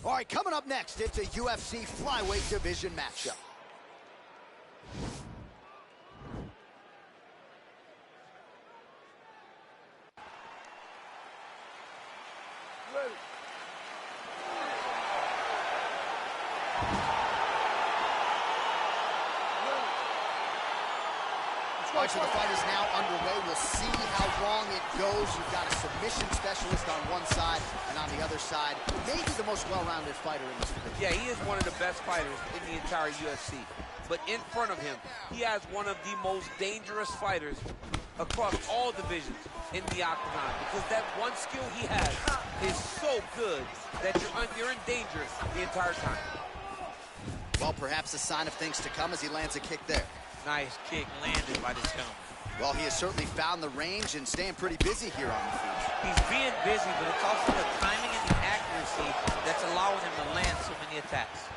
All right, coming up next, it's a UFC flyweight division matchup. All right, so the fight is now underway. We'll see how long it goes. You've got a submission specialist on one side, and on the other side, maybe the most well-rounded fighter in this division. Yeah, he is one of the best fighters in the entire UFC. But in front of him, he has one of the most dangerous fighters across all divisions in the octagon, because that one skill he has is so good that you're in danger the entire time. Well, perhaps a sign of things to come as he lands a kick there. Nice kick landed by this gentleman. Well, he has certainly found the range and staying pretty busy here on the feet. He's being busy, but it's also the timing and the accuracy that's allowing him to land so many attacks.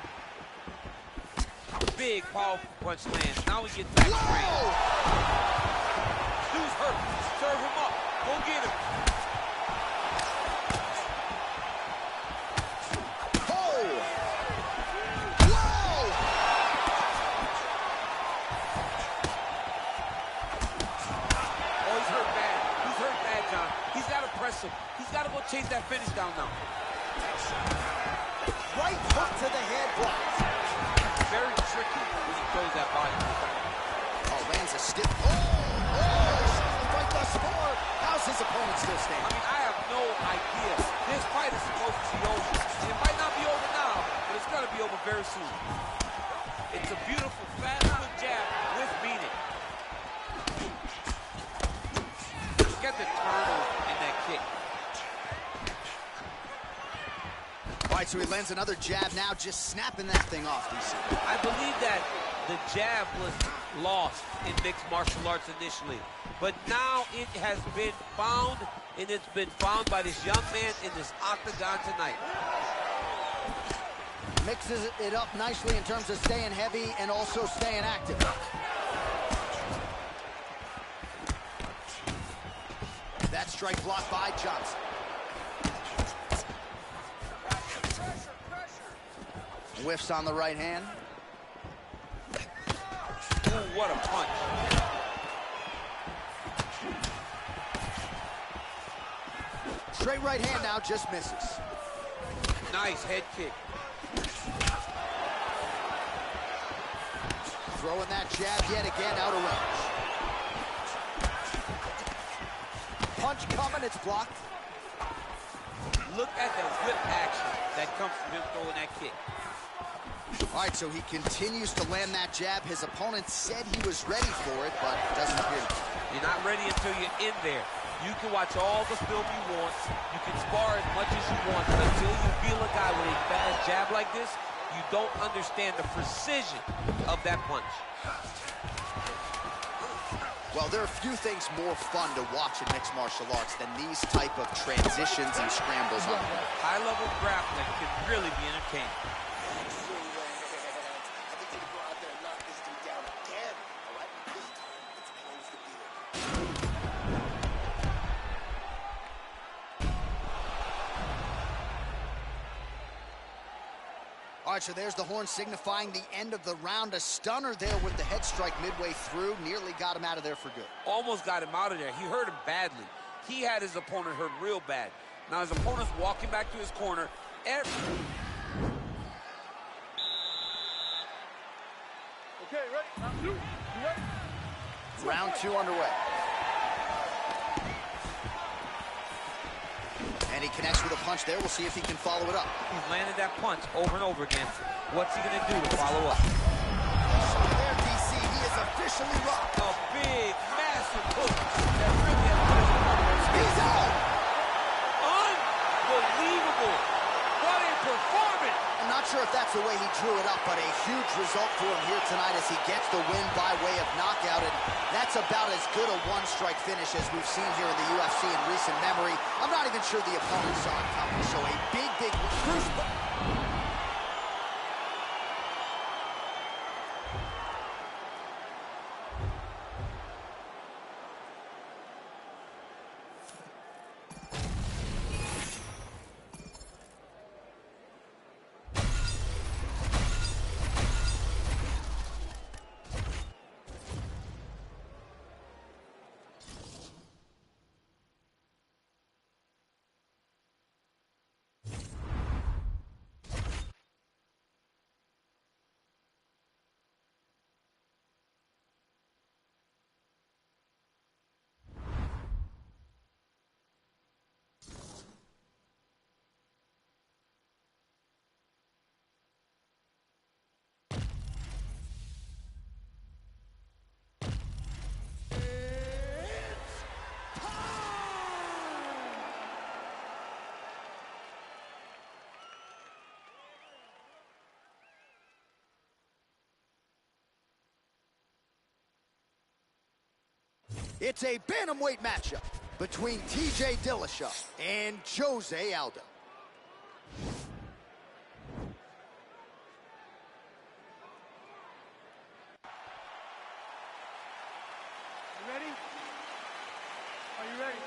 Big, powerful punch lands. Now we get back to range. Dude's hurt. Serve him up. Go get him. He's got to go chase that finish down now. Right hook to the head blocked. Very tricky when he throws that body. Oh, lands a stiff. Right thus far. How's his opponent still standing? I mean, I have no idea. This fight is supposed to be over. It might not be over now, but it's going to be over very soon. It's a beautiful, fast, good jab with meaning. Look at the turtle in that kick. All right, so he lands another jab now, just snapping that thing off, DC. I believe that the jab was lost in mixed martial arts initially, but now it has been found, and it's been found by this young man in this octagon tonight. Mixes it up nicely in terms of staying heavy and also staying active. That strike blocked by Johnson. Whiffs on the right hand. Ooh, what a punch. Straight right hand now, just misses. Nice head kick. Throwing that jab yet again out of range. Punch coming, it's blocked. Look at the whip action that comes from him throwing that kick. All right, so he continues to land that jab. His opponent said he was ready for it, but doesn't appear to be. You're not ready until you're in there. You can watch all the film you want. You can spar as much as you want, but until you feel a guy with a fast jab like this, you don't understand the precision of that punch. Well, there are few things more fun to watch in mixed martial arts than these type of transitions and scrambles on. High-level grappling can really be entertaining. All right, so there's the horn signifying the end of the round. A stunner there with the head strike midway through. Nearly got him out of there for good. Almost got him out of there. He hurt him badly. He had his opponent hurt real bad. Now his opponent's walking back to his corner. Okay, ready? Round two. You ready? Round two underway. And he connects with a punch there. We'll see if he can follow it up. He's landed that punch over and over again. What's he going to do to follow up? So there, DC, he is officially rocked. A big, massive hook that really has put his opponent. He's out! Unbelievable. What a performance. I'm not sure if that's the way he drew it up, but a huge result for him here tonight as he gets the win by way of knockout. And that's about as good a one-strike finish as we've seen here in the UFC in recent memory. I'm not even sure the opponent saw it coming. So a big, big crucible. It's a bantamweight matchup between TJ Dillashaw and Jose Aldo. Ready? Are you ready?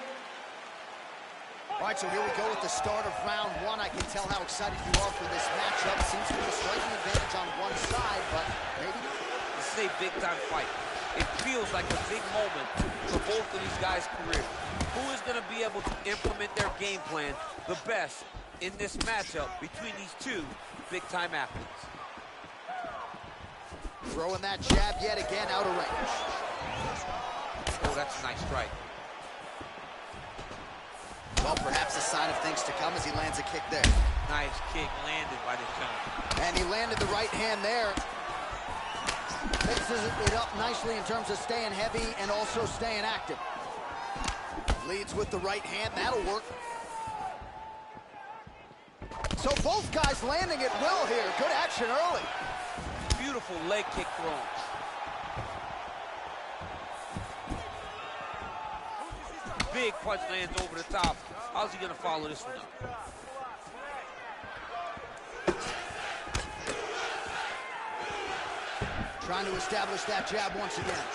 All right, so here we go with the start of round one. I can tell how excited you are for this matchup. Seems to be a striking advantage on one side, but maybe not. This is a big-time fight. It feels like a big moment for both of these guys' careers. Who is going to be able to implement their game plan the best in this matchup between these two big-time athletes? Throwing that jab yet again out of range. Oh, that's a nice strike. Well, perhaps a sign of things to come as he lands a kick there. Nice kick landed by this gentleman. And he landed the right hand there. Mixes it up nicely in terms of staying heavy and also staying active. Leads with the right hand, that'll work. So both guys landing it well here. Good action early. Beautiful leg kick thrown. Big punch lands over the top. How's he gonna follow this one up? Trying to establish that jab once again.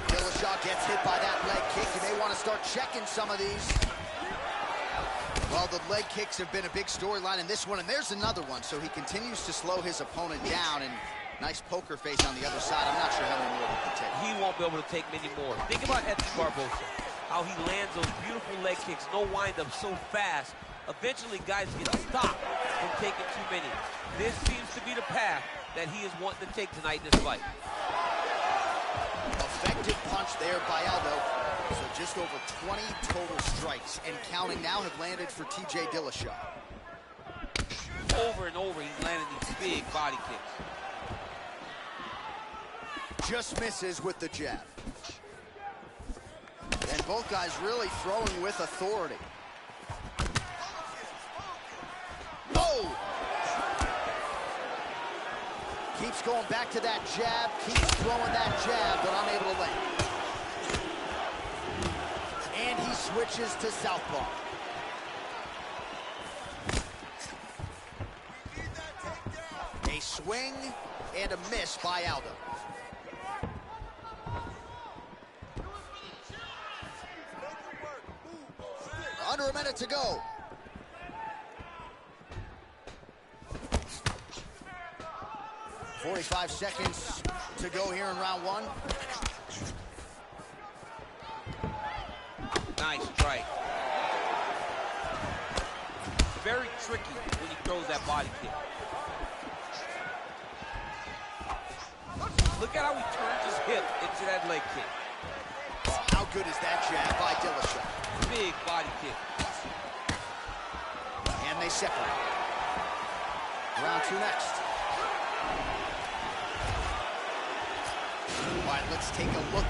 Dillashaw gets hit by that leg kick. You may want to start checking some of these. Well, the leg kicks have been a big storyline in this one, and there's another one. So he continues to slow his opponent down, and nice poker face on the other side. I'm not sure how many more he can take. He won't be able to take many more. Think about Edson Barboza, how he lands those beautiful leg kicks, no windup, so fast. Eventually, guys get stopped from taking too many. This seems to be the path that he is wanting to take tonight in this fight. Effective punch there by Aldo. So just over 20 total strikes and counting now have landed for TJ Dillashaw. Over and over, he's landing these big body kicks. Just misses with the jab. And both guys really throwing with authority. Oh! Keeps going back to that jab, keeps throwing that jab, but unable to land. And he switches to southpaw. A swing and a miss by Aldo. Under a minute to go. .45 seconds to go here in round one. Nice strike. Very tricky when he throws that body kick. Look at how he turns his hip into that leg kick. Oh, how good is that jab by Dillashaw? Big body kick. And they separate. Round two next. All right, let's take a look.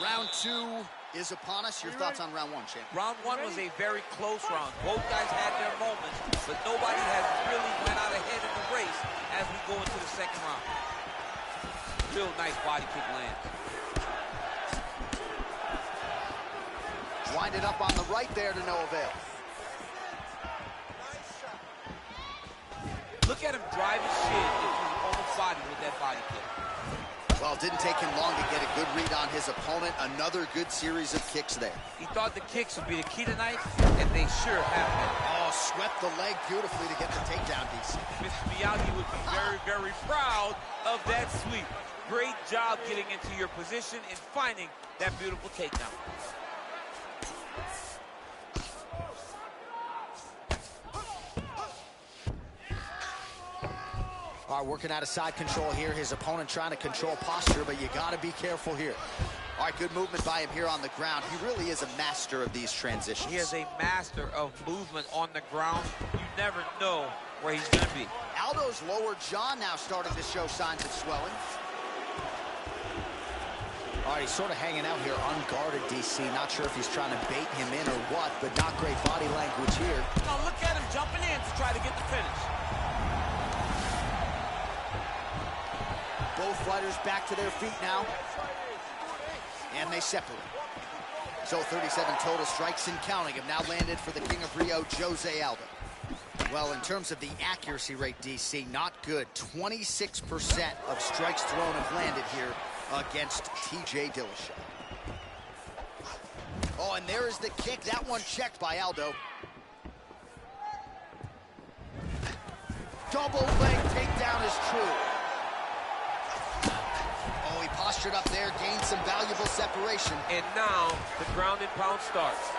Round two is upon us. Your thoughts on round one, champ? Round one was a very close round. Both guys had their moments, but nobody has really went out ahead in the race as we go into the second round. Real nice body kick lands. Winded up on the right there to no avail. Look at him drive his shin into his opponent's body with that body kick. Well, it didn't take him long to get a good read on his opponent. Another good series of kicks there. He thought the kicks would be the key tonight, and they sure have been. Oh, swept the leg beautifully to get the takedown, DC. Mr. Miyagi would be very, very proud of that sweep. Great job getting into your position and finding that beautiful takedown. All right, working out of side control here. His opponent trying to control posture, but you got to be careful here. All right, good movement by him here on the ground. He really is a master of these transitions. He is a master of movement on the ground. You never know where he's going to be. Aldo's lower jaw now starting to show signs of swelling. All right, he's sort of hanging out here unguarded, DC. Not sure if he's trying to bait him in or what, but not great body language here. Now look at him jumping in to try to get the finish. Both fighters back to their feet now. And they separate. So 37 total strikes and counting have now landed for the King of Rio, Jose Aldo. Well, in terms of the accuracy rate, DC, not good. 26% of strikes thrown have landed here against TJ Dillashaw. Oh, and there is the kick. That one checked by Aldo. Double leg takedown is true. Oh, he postured up there, gained some valuable separation. And now the ground and pound starts.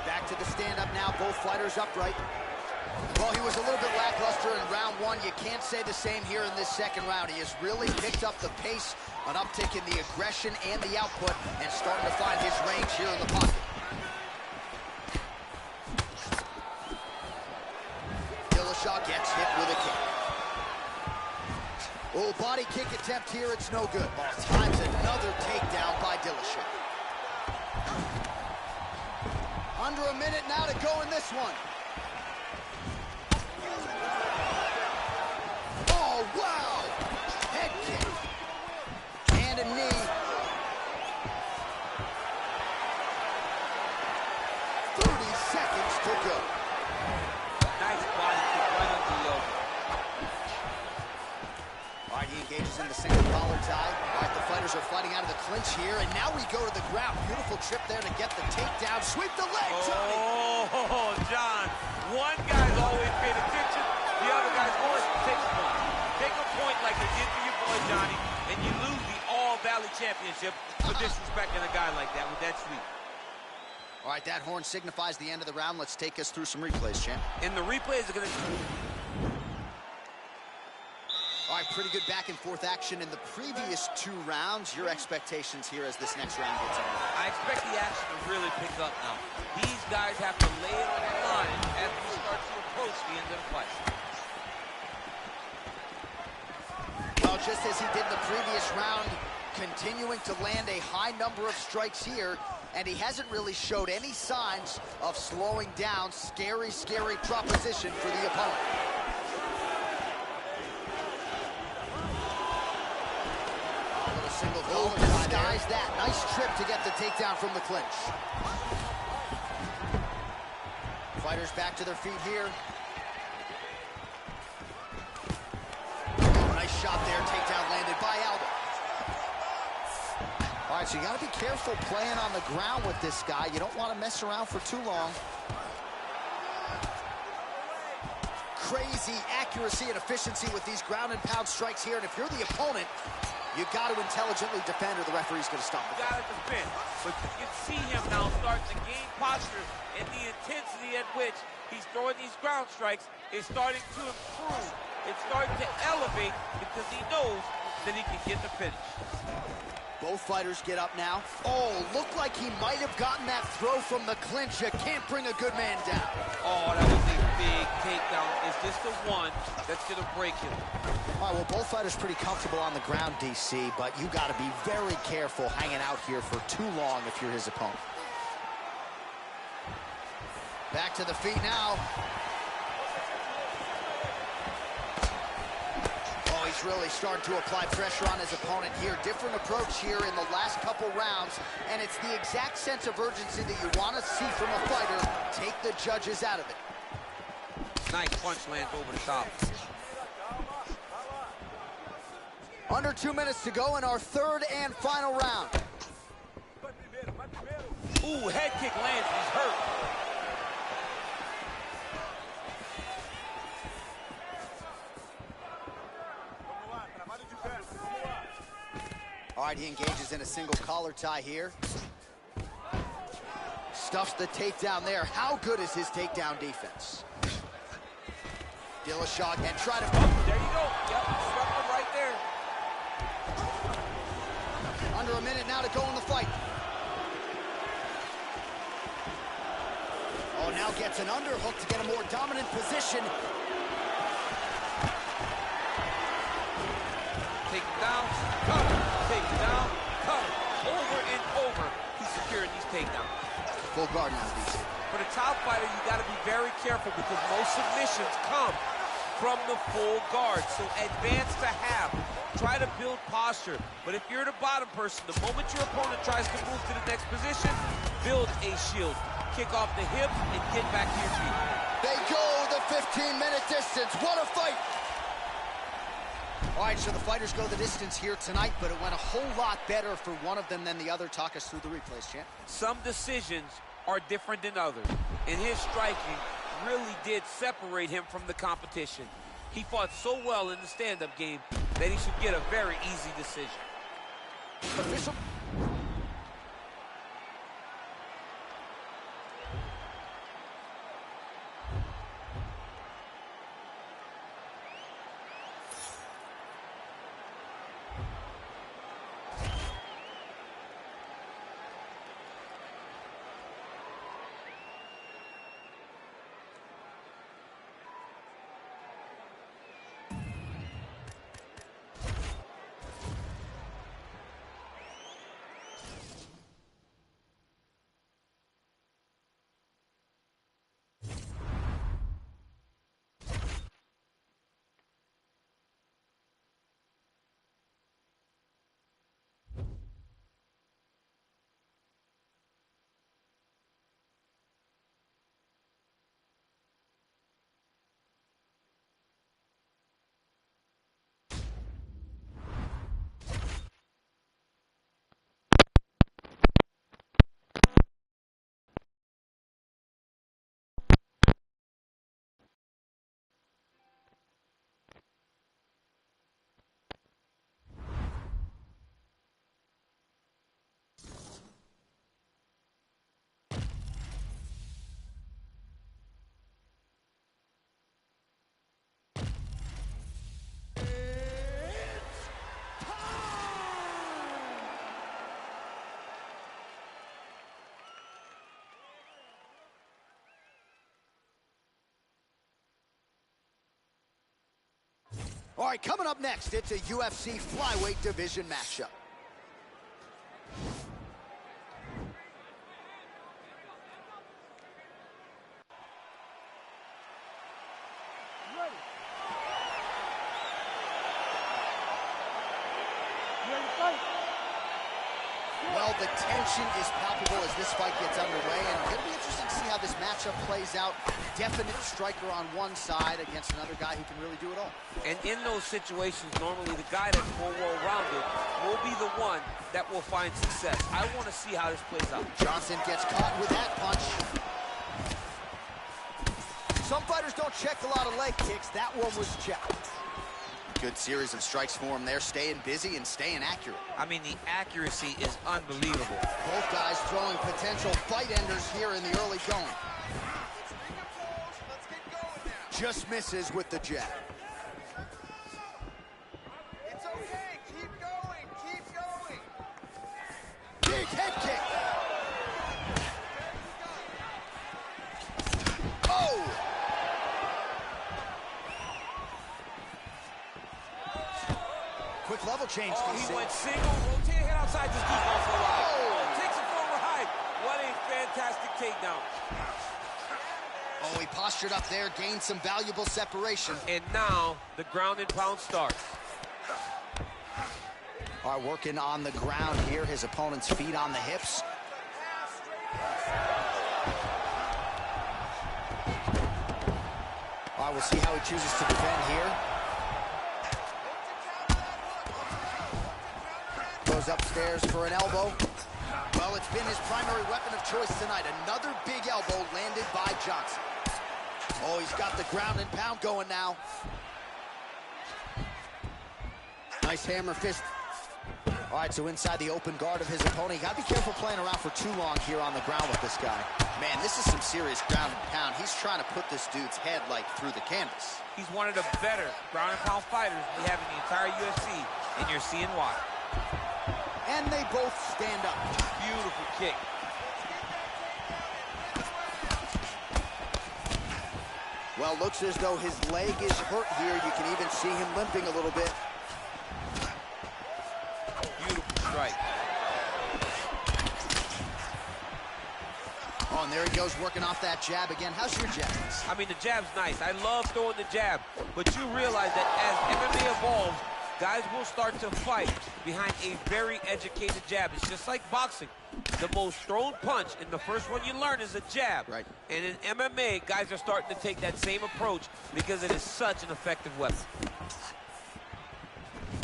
Back to the stand-up now, both fighters upright. Well, he was a little bit lackluster in round one. You can't say the same here in this second round. He has really picked up the pace, an uptick in the aggression and the output, and starting to find his range here in the pocket. Dillashaw gets hit with a kick. Oh, body kick attempt here, it's no good. Times another takedown by Dillashaw. Under a minute now to go in this one. Oh, wow! Head kick. And a knee. 30 seconds to go. Nice body kick right under the elbow. All right, he engages in the single collar tie. All right, the fighters are fighting out of the clinch here, and now we go to the ground. Beautiful trip there to get the takedown. Sweep the leg, Johnny. Oh, John. One guy's always paying attention. The other guy's always take a point. Take a point like they did for your boy, Johnny, and you lose the All-Valley Championship for disrespecting a guy like that with that sweep. All right, that horn signifies the end of the round. Let's take us through some replays, champ. And the replays are going to... All right, pretty good back-and-forth action in the previous two rounds. Your expectations here as this next round gets underway? I expect the action to really pick up now. These guys have to lay it on the line as we start to approach the end of the fight. Well, just as he did in the previous round, continuing to land a high number of strikes here, and he hasn't really showed any signs of slowing down. Scary, scary proposition for the opponent. Single collar disguise that. Nice trip to get the takedown from the clinch. Fighters back to their feet here. Oh, nice shot there. Takedown landed by Aldo. All right, so you got to be careful playing on the ground with this guy. You don't want to mess around for too long. Crazy accuracy and efficiency with these ground and pound strikes here. And if you're the opponent, you got to intelligently defend or the referee's going to stop it. You got to defend. But you can see him now starting to gain posture, and the intensity at which he's throwing these ground strikes is starting to improve. It's starting to elevate because he knows that he can get the finish. Both fighters get up now. Oh, looked like he might have gotten that throw from the clinch. You can't bring a good man down. Oh, that was a big takedown. Is this the one that's going to break him? All right, well, both fighters pretty comfortable on the ground, DC, but you got to be very careful hanging out here for too long if you're his opponent. Back to the feet now. Oh, he's really starting to apply pressure on his opponent here. Different approach here in the last couple rounds, and it's the exact sense of urgency that you want to see from a fighter. Take the judges out of it. Nice punch lands over the top. Under 2 minutes to go in our third and final round. Ooh, head kick lands. He's hurt. All right, he engages in a single collar tie here. Stuffs the takedown there. How good is his takedown defense? Dillashaw and try to... Oh, there you go. Yep, stuffed him right there. Under a minute now to go in the fight. Oh, now gets an underhook to get a more dominant position. Take him down, cover. Take him down, cover. Over and over, he's securing these takedowns. Full guard now, DC. For the top fighter, you got to be very careful because most submissions come from the full guard. So advance to half. Try to build posture. But if you're the bottom person, the moment your opponent tries to move to the next position, build a shield. Kick off the hip and get back to your feet. They go the 15-minute distance. What a fight! All right, so the fighters go the distance here tonight, but it went a whole lot better for one of them than the other. Talk us through the replays, champ. Some decisions are different than others, and his striking really did separate him from the competition. He fought so well in the stand-up game that he should get a very easy decision. Official. All right, coming up next, it's a UFC flyweight division matchup. Ready? You ready to fight? Well, the tension is palpable as this fight gets underway, and it'll be interesting to see how this matchup plays out. Definite striker on one side against another guy who can really do it all. And in those situations, normally the guy that's more well-rounded will be the one that will find success. I want to see how this plays out. Johnson gets caught with that punch. Some fighters don't check a lot of leg kicks. That one was checked. Good series of strikes for him there, staying busy and staying accurate. I mean, the accuracy is unbelievable. Both guys throwing potential fight enders here in the early going. Just misses with the jab. It's okay. Keep going. Keep going. Big head kick. Oh! Quick level change. Oh, DC. he went single, rotate head outside, just keep going for a while. Oh! Takes it for a ride. What a fantastic takedown. Oh, he postured up there, gained some valuable separation. And now the ground and pound starts. All right, working on the ground here. His opponent's feet on the hips. All right, we'll see how he chooses to defend here. Goes upstairs for an elbow. Well, it's been his primary weapon of choice tonight. Another big elbow landed by Johnson. Oh, he's got the ground and pound going now. Nice hammer fist. All right, so inside the open guard of his opponent. You got to be careful playing around for too long here on the ground with this guy. Man, this is some serious ground and pound. He's trying to put this dude's head, like, through the canvas. He's one of the better ground and pound fighters we have in the entire UFC, and you're seeing why. And they both stand up. Beautiful kick. Well, looks as though his leg is hurt here. You can even see him limping a little bit. Beautiful strike. Oh, and there he goes working off that jab again. How's your jab? I mean, the jab's nice. I love throwing the jab, but you realize that as MMA evolves, guys will start to fight behind a very educated jab. It's just like boxing. The most thrown punch, and the first one you learn is a jab. Right. And in MMA, guys are starting to take that same approach because it is such an effective weapon.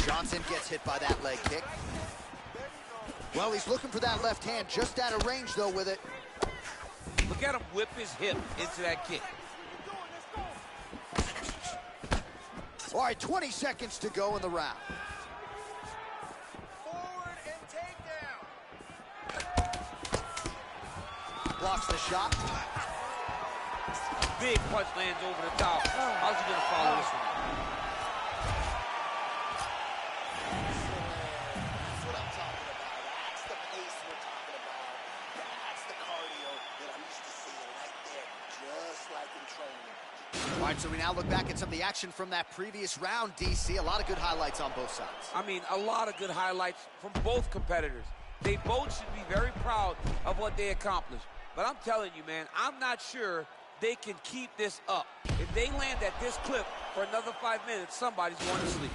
Johnson gets hit by that leg kick. Well, he's looking for that left hand, just out of range, though, with it. Look at him whip his hip into that kick. All right, 20 seconds to go in the round. Forward and takedown. Blocks the shot. Big punch lands over the top. How's he going to follow this one? That's what I'm talking about. That's the pace we're talking about. That's the cardio that I'm used to seeing right there, just like in training. All right, so we now look back at some of the action from that previous round, DC. A lot of good highlights on both sides. I mean, a lot of good highlights from both competitors. They both should be very proud of what they accomplished. But I'm telling you, man, I'm not sure they can keep this up. If they land at this clip for another 5 minutes, somebody's going to sleep.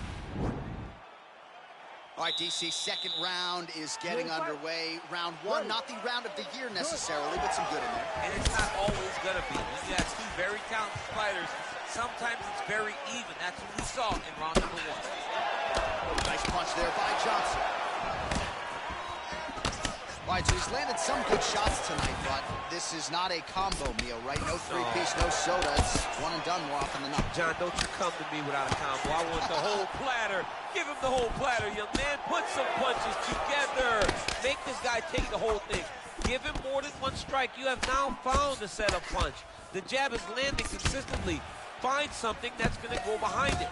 All right, DC, second round is getting underway. Round one, not the round of the year necessarily, but some good in there. And it's not always going to be. You have two very talented fighters. Sometimes it's very even. That's what we saw in round number one. Nice punch there by Johnson. All right, so he's landed some good shots tonight, but this is not a combo meal, right? No three-piece, no soda. It's one and done more often than not. John, don't you come to me without a combo. I want the whole platter. Give him the whole platter, young man. Put some punches together. Make this guy take the whole thing. Give him more than one strike. You have now found a setup punch. The jab is landing consistently. Find something that's going to go behind it.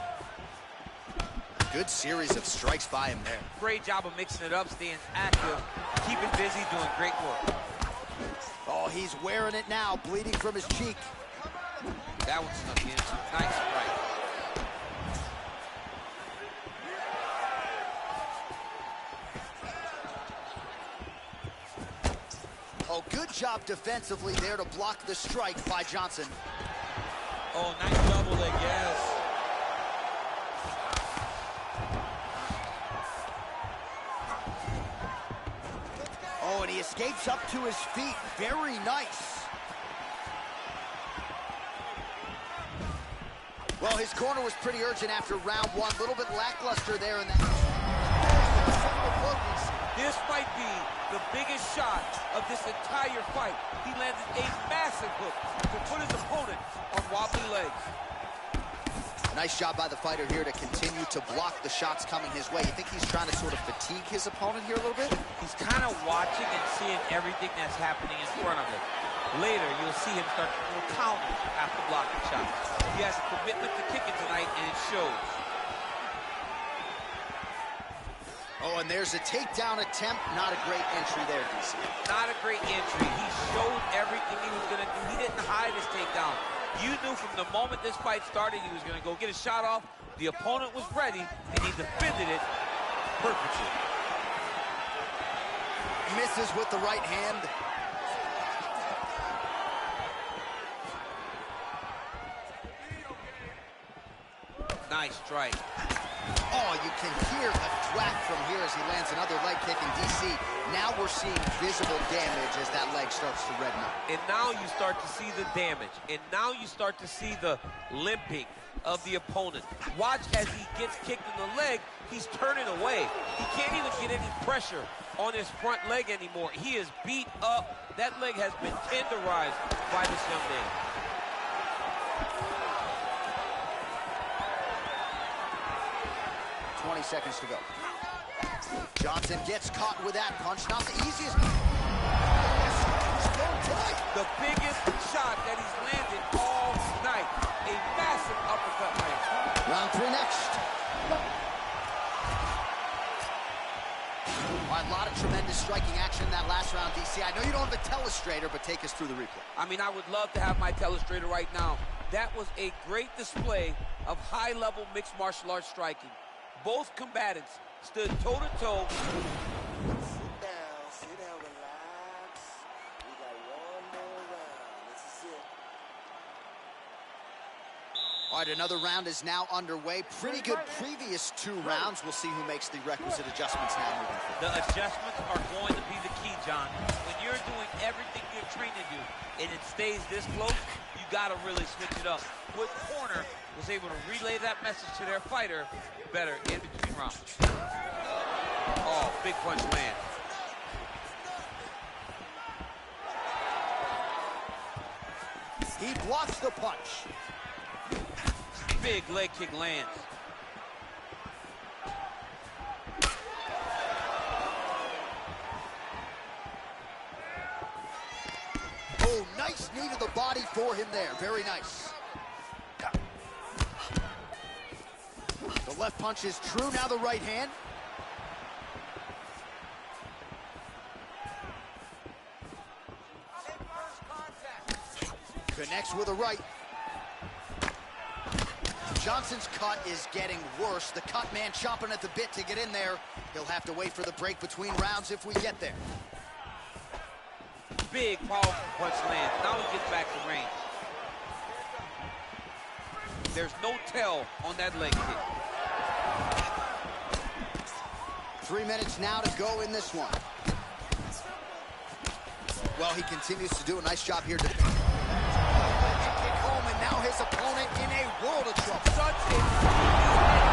Good series of strikes by him there. Great job of mixing it up, staying active, keeping busy, doing great work. Oh, he's wearing it now, bleeding from his cheek. That one snuck in. Nice strike. Oh, good job defensively there to block the strike by Johnson. Oh, nice double leg, yes. Oh, and he escapes up to his feet. Very nice. Well, his corner was pretty urgent after round one. A little bit lackluster there in that. This might be the biggest shot of this entire fight. He landed a massive hook to put his opponent on wobbly legs. Nice job by the fighter here to continue to block the shots coming his way. You think he's trying to sort of fatigue his opponent here a little bit? He's kind of watching and seeing everything that's happening in front of him. Later, you'll see him start to throw counters after blocking shots. He has a commitment to kicking tonight, and it shows. Oh, and there's a takedown attempt. Not a great entry there, DC. Not a great entry. He showed everything he was going to do. He didn't hide his takedown. You knew from the moment this fight started he was going to go get a shot off. The opponent was ready, and he defended it perfectly. Misses with the right hand. Nice strike. Oh, you can hear a thwack from here as he lands another leg kick in DC. Now we're seeing visible damage as that leg starts to redden up. And now you start to see the damage. And now you start to see the limping of the opponent. Watch as he gets kicked in the leg, he's turning away. He can't even get any pressure on his front leg anymore. He is beat up. That leg has been tenderized by this young man. Seconds to go. Johnson gets caught with that punch. Not the easiest. The biggest shot that he's landed all night. A massive uppercut land. Round three next. All right, a lot of tremendous striking action in that last round, DC. I know you don't have a telestrator, but take us through the replay. I mean, I would love to have my telestrator right now. That was a great display of high-level mixed martial arts striking. Both combatants stood toe-to-toe. Sit down, relax. We got one more All right, another round is now underway. Pretty good previous 2 rounds. We'll see who makes the requisite adjustments now moving forward. The adjustments are going to be the key, John. When you're doing everything you're trained to do and it stays this close, you got to really switch it up. What corner was able to relay that message to their fighter better in between rounds? Oh, big punch lands. He blocks the punch. Big leg kick lands. Oh, nice knee to the body for him there. Very nice. The left punch is true. Now the right hand. Connects with a right. Johnson's cut is getting worse. The cut man chomping at the bit to get in there. He'll have to wait for the break between rounds if we get there. Big, powerful punch lands. Now he gets back to range. There's no tell on that leg kick. 3 minutes now to go in this one. Well, he continues to do a nice job here. Kick home, and now his opponent in a world of trouble. Such a